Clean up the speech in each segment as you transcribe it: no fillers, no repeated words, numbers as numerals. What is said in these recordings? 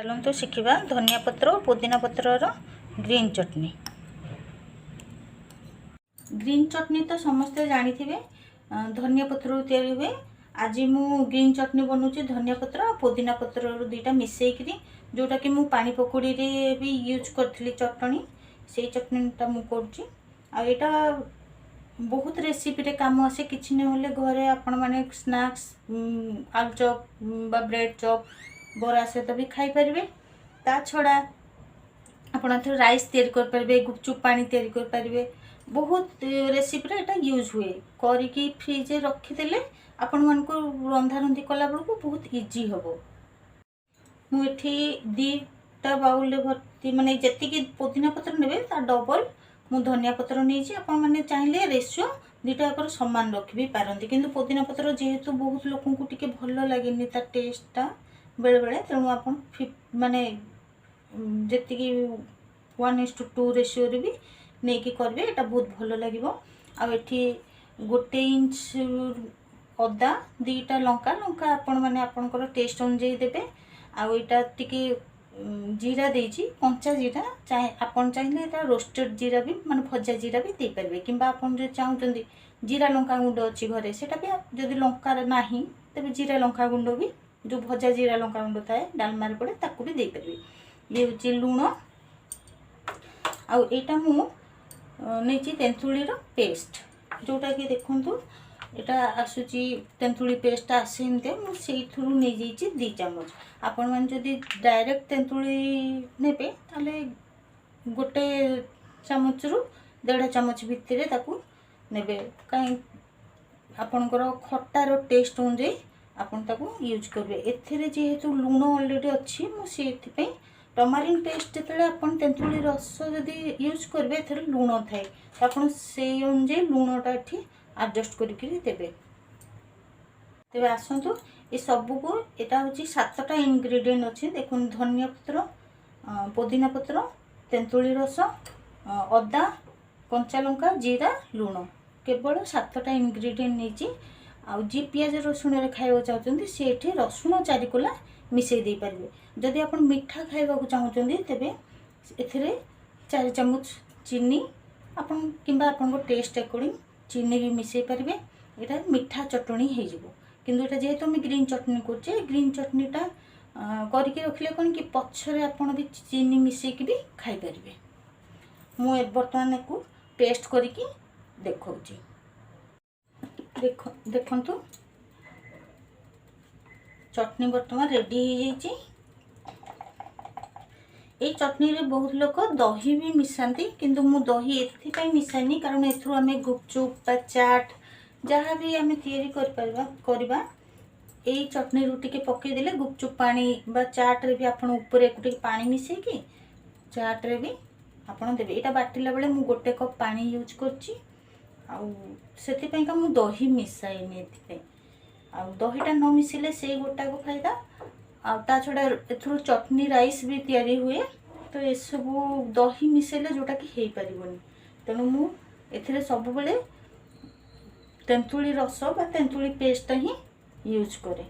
चलतु शिखा धनिया पत्र और पुदीना पत्रर ग्रीन चटनी। ग्रीन चटनी तो समस्ते जानी थे धनिया पत्र तैयारी हुए। आज मु ग्रीन चटनी बनाऊँगी धनिया पत्र और पुदीना पत्र दुईटा मिसेकरी जोटा कि मु पानी पकोड़ी रे भी यूज करथली चटनी से चटनीटा मु करूँ। आटा बहुत रेसिपी रे काम आसे किछि न होले घरे आपण माने स्नैक्स आलू चॉप बा ब्रेड चॉप बरा सहित भी खाई पारे। ता छड़ा आपण राइस तैयारी कर पारे, गुपचुप पानी तैयारी कर पारे। बहुत रेसिपी रे एटा यूज हुए करिकी फ्रिज रखिदेले आपण मान को रंधा रंधी कला बेलू बहुत इजी हम। मुझे दीटा बाउल भर्ती माने जी पुदीना पत्र ने डबल मु धनिया पत्र नहीं आपण मैंने चाहिए रेसियो दुईटा सामान रखी भी पारती। किंतु पुदीना पत्र जेहेतु बहुत लोक टिके भल लगे तार टेस्टा बेले बेले तेणु आप माने जी 1:2 रेसियो भी नहीं कि करेंगे यहाँ बहुत भल लगे। आठी 1 इंच अदा दीटा लंका लंका आपण मैंने आपंकर टेस्ट अनुजाई देवे। आईटा टी जीरा देती कंचा जीरा चाहे आपन चाहिए यहाँ रोस्टेड जीरा भी माने भजा जीरा भी दे पारे कि आपन चाहते जीरा लंका गुंड अच्छी घरे से जदि लंका ना तेज जीरा लंका गुंड भी जो भजा जीरा लंका गुंड थाए डालमार पड़े ताकू भी दे पारे। ये हूँ लुण आईटा मु नहीं तेंतुलीर पेस्ट जोटा कि देखु यहाँ आसूची तेंतुली पेस्ट आसे मुझे नहीं जाइए 2 चामच। आपण मैंने जदि डायरेक्ट तेंतुली नेबे ताले 1 चामच रु 1.5 चामच भितर ताकू नेबे कहीं आपणकर खटार टेस्ट अनुजाई आपन ताकू यूज करेंगे। एथिरे जेहेतु लुण ऑलरेडी अच्छी मुझे टमारिन पेस्ट जो आपन तेंतुली रस जदि यूज करेंगे एथिरे लुण थाए आपन से अनुजाई लुणटा एठी एडजस्ट करके देवे। तेरे आसतु ये सबू को यहाँ हूँ 7टा इंग्रेडिएंट अच्छे देखो धनिया पत्र पुदीना पत्र तेंतुली रस अदा कंचा लंका जीरा लुण केवल 7टा इंग्रेडिएंट नहीं। आउ जी पियाज रसुण खावा चाहते सी रसुण 4 कोला मिसई दे पारे। जदि आप मीठा खावा चाहते तेरे ए 4 चामच चीनी आपन किंबा आपन टेस्ट अकॉर्डिंग चीनी भी मिसई पारे। यहाँ मीठा चटनी हो किंतु ये जेहेतु आम ग्रीन चटनी करचे ग्रीन चटनीटा करके रखिले कौन कि पछरे आपन भी चीनी मिसेकी भी खाई पारे। मु बर्तमान को पेस्ट करके देखौची देखंतु चटनी बर्तमान रेडी हो जाइए। ये चटनी रे बहुत लोग दही भी मिसाती किंतु मु दही एथि मिसानी कारण एथुर आम गुपचुप बा चाट जहाँ भी आम करवा यही चटनी रू टिके पकईदेले गुपचुप पानी बा चाट रे भी आपन ऊपर एक पानी मिसेकी चाट रे भी आपन देबे। यहाँ बाटिला बेले मु 1 कप पानी यूज करची से मु दही मिसाइनी दहीटा न मिसिले से गोटा को फायदा आ छड़ा एथुर चटनी राइस भी तैयारी हुए तो ये सब दही मिसेले जोटा कि हो पारबनी। तेणु मु एथिरे सब बेले तेंतुली रस बा तेंतुली पेस्ट ही यूज करे।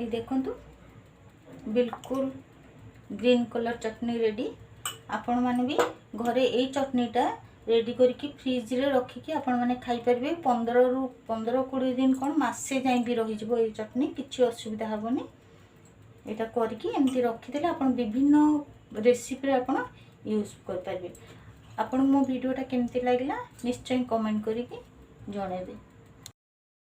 ये देखंतु बिल्कुल ग्रीन कलर चटनी रेडी। आपण माने भी घरे यही चटनीटा रेडी करके फ्रिज रे रखिकी आपण माने खाई परिबे। 15-20 दिन कौन मासे जाए भी रही ये चटनी किसी असुविधा हेनी। यहाँ करके एमती रखीदे आप विभिन्न रेसिपी आप यूज कर पारे। आपण मो वीडियोटा केमती लगला निश्चय कमेंट करके जणेबे।